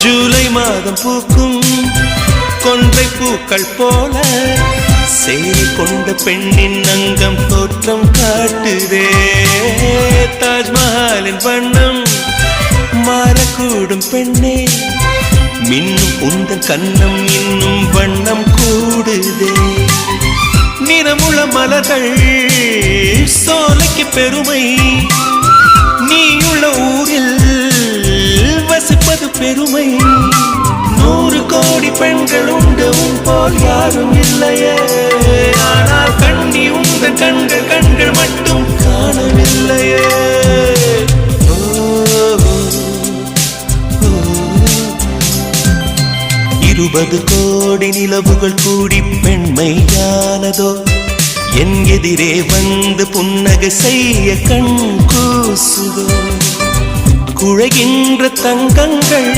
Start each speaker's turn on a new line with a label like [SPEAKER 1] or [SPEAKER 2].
[SPEAKER 1] ஜூலை மாதம் பூக்கும் கொன்றை பூக்கள் போல சேரி கொண்ட பெண்ணின் அங்கம் தோற்றம் காட்டுதே. தாஜ்மஹாலின் வண்ணம் மாறக்கூடும் பெண்ணே, மின்னும் உந்தன் கண்ணம் இன்னும் வண்ணம் கூடுதே. நிறமுள்ள மலர்கள் சோலைக்கு பெருமை, நீயுள்ள ஊரில் வசிப்பது பெருமை. 100 கோடி பெண்கள் உண்டு உன் போல் யாரும் இல்லையே, ஆனால் கண்ணி உந்தன் கண்கள் கண்கள் மட்டும் காணவில்லையே. 20 கோடி நிலவுகள் கூடி பெண்மையானதோ, என் எதிரே வந்து புன்னகை செய்ய கண் கூசுதோ. குழைகின்ற தங்கங்கள்